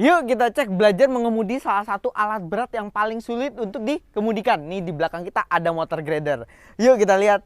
Yuk kita cek belajar mengemudi salah satu alat berat yang paling sulit untuk dikemudikan. Nih di belakang kita ada motor grader. Yuk kita lihat.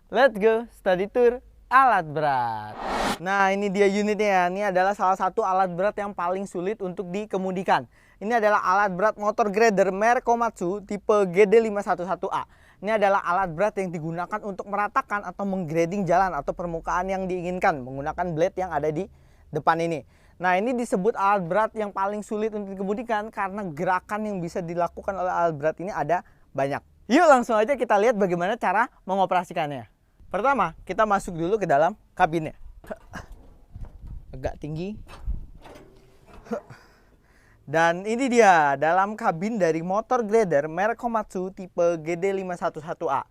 Let's go study tour alat berat. Nah ini dia unitnya. Ini adalah salah satu alat berat yang paling sulit untuk dikemudikan. Ini adalah alat berat motor grader merek Komatsu tipe GD511A. Ini adalah alat berat yang digunakan untuk meratakan atau menggrading jalan atau permukaan yang diinginkan menggunakan blade yang ada di depan ini. Nah ini disebut alat berat yang paling sulit untuk dikemudikan karena gerakan yang bisa dilakukan oleh alat berat ini ada banyak. Yuk langsung aja kita lihat bagaimana cara mengoperasikannya. Pertama kita masuk dulu ke dalam kabinnya. Agak tinggi. Dan ini dia dalam kabin dari motor grader merek Komatsu tipe GD511A.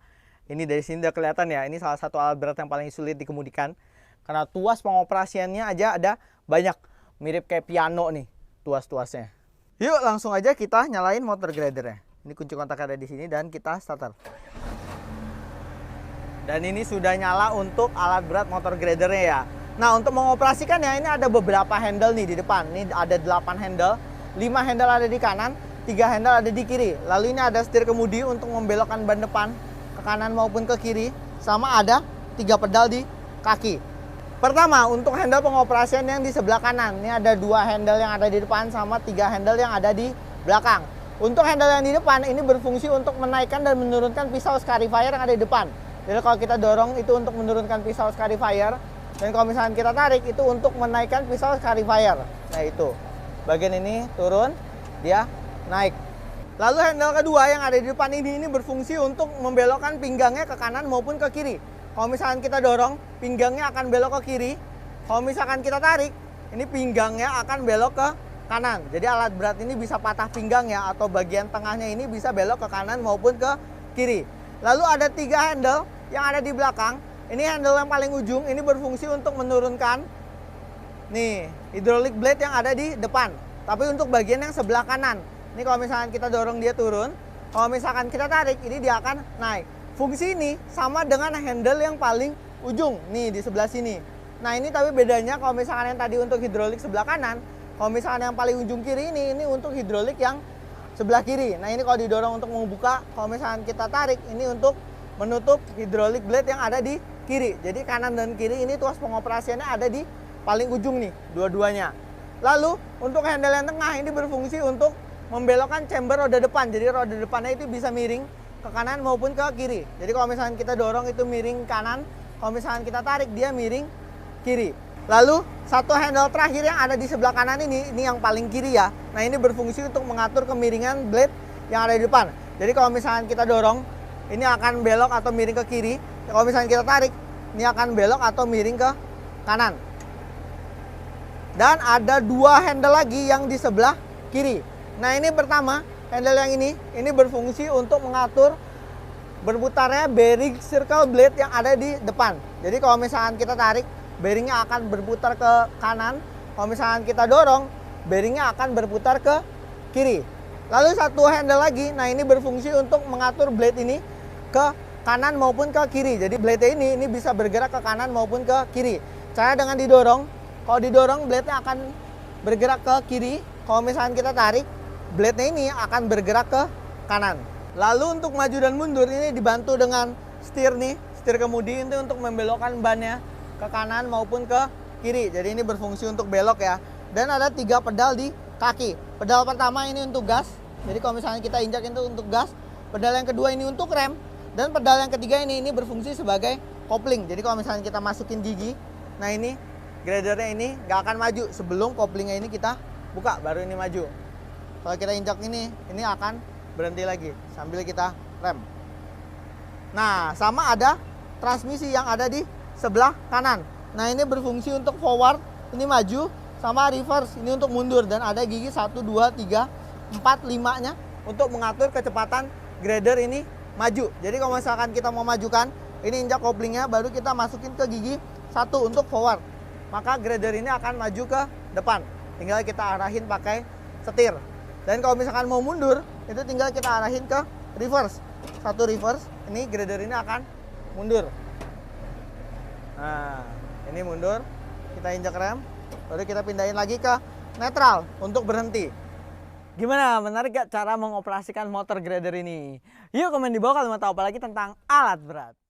Ini dari sini udah kelihatan ya, ini salah satu alat berat yang paling sulit dikemudikan. Karena tuas pengoperasiannya aja ada banyak. Mirip kayak piano nih tuas-tuasnya. Yuk langsung aja kita nyalain motor gradernya. Ini kunci kontak ada di sini dan kita starter. Dan ini sudah nyala untuk alat berat motor gradernya ya. Nah untuk mengoperasikannya ini ada beberapa handle nih di depan. Ini ada 8 handle, 5 handle ada di kanan, 3 handle ada di kiri. Lalu ini ada setir kemudi untuk membelokkan ban depan ke kanan maupun ke kiri. Sama ada 3 pedal di kaki. Pertama, untuk handle pengoperasian yang di sebelah kanan. Ini ada 2 handle yang ada di depan sama 3 handle yang ada di belakang. Untuk handle yang di depan ini berfungsi untuk menaikkan dan menurunkan pisau scarifier yang ada di depan. Jadi kalau kita dorong itu untuk menurunkan pisau scarifier. Dan kalau misalnya kita tarik itu untuk menaikkan pisau scarifier. Nah itu. Bagian ini turun, dia naik. Lalu handle kedua yang ada di depan ini berfungsi untuk membelokkan pinggangnya ke kanan maupun ke kiri. Kalau misalkan kita dorong, pinggangnya akan belok ke kiri. Kalau misalkan kita tarik, ini pinggangnya akan belok ke kanan. Jadi alat berat ini bisa patah pinggang ya, atau bagian tengahnya ini bisa belok ke kanan maupun ke kiri. Lalu ada 3 handle yang ada di belakang. Ini handle yang paling ujung, ini berfungsi untuk menurunkan nih hydraulic blade yang ada di depan. Tapi untuk bagian yang sebelah kanan. Ini kalau misalkan kita dorong dia turun, kalau misalkan kita tarik, ini dia akan naik. Fungsi ini sama dengan handle yang paling ujung nih di sebelah sini. Nah ini tapi bedanya kalau misalkan yang tadi untuk hidrolik sebelah kanan, kalau misalkan yang paling ujung kiri ini untuk hidrolik yang sebelah kiri. Nah ini kalau didorong untuk membuka, kalau misalkan kita tarik ini untuk menutup hidrolik blade yang ada di kiri. Jadi kanan dan kiri ini tuas pengoperasiannya ada di paling ujung nih dua-duanya. Lalu untuk handle yang tengah ini berfungsi untuk membelokkan chamber roda depan. Jadi roda depannya itu bisa miring ke kanan maupun ke kiri. Jadi kalau misalkan kita dorong itu miring kanan, kalau misalkan kita tarik dia miring kiri. Lalu satu handle terakhir yang ada di sebelah kanan ini yang paling kiri ya. Nah ini berfungsi untuk mengatur kemiringan blade yang ada di depan. Jadi kalau misalkan kita dorong, ini akan belok atau miring ke kiri. Kalau misalkan kita tarik, ini akan belok atau miring ke kanan. Dan ada 2 handle lagi yang di sebelah kiri. Nah ini pertama, handle yang ini berfungsi untuk mengatur berputarnya bearing circle blade yang ada di depan. Jadi kalau misalkan kita tarik, bearingnya akan berputar ke kanan. Kalau misalkan kita dorong, bearingnya akan berputar ke kiri. Lalu satu handle lagi, nah ini berfungsi untuk mengatur blade ini ke kanan maupun ke kiri. Jadi blade ini bisa bergerak ke kanan maupun ke kiri. Cara dengan didorong, kalau didorong blade-nya akan bergerak ke kiri. Kalau misalkan kita tarik, blade-nya ini akan bergerak ke kanan. Lalu untuk maju dan mundur ini dibantu dengan setir nih, setir kemudi itu untuk membelokkan bannya ke kanan maupun ke kiri. Jadi ini berfungsi untuk belok ya. Dan ada 3 pedal di kaki. Pedal pertama ini untuk gas. Jadi kalau misalnya kita injak itu untuk gas. Pedal yang kedua ini untuk rem. Dan pedal yang ketiga ini berfungsi sebagai kopling. Jadi kalau misalnya kita masukin gigi, nah ini gradernya ini nggak akan maju sebelum koplingnya ini kita buka, baru ini maju. Kalau kita injak ini akan berhenti lagi sambil kita rem. Nah, sama ada transmisi yang ada di sebelah kanan. Nah, ini berfungsi untuk forward, ini maju, sama reverse, ini untuk mundur. Dan ada gigi 1, 2, 3, 4, 5-nya untuk mengatur kecepatan grader ini maju. Jadi kalau misalkan kita mau majukan, ini injak koplingnya, baru kita masukin ke gigi 1 untuk forward. Maka grader ini akan maju ke depan. Tinggal kita arahin pakai setir. Dan kalau misalkan mau mundur, itu tinggal kita arahin ke reverse. 1 reverse, ini grader ini akan mundur. Nah, ini mundur. Kita injak rem, baru kita pindahin lagi ke netral untuk berhenti. Gimana? Menarik gak cara mengoperasikan motor grader ini? Yuk komen di bawah kalau mau tahu apa lagi tentang alat berat.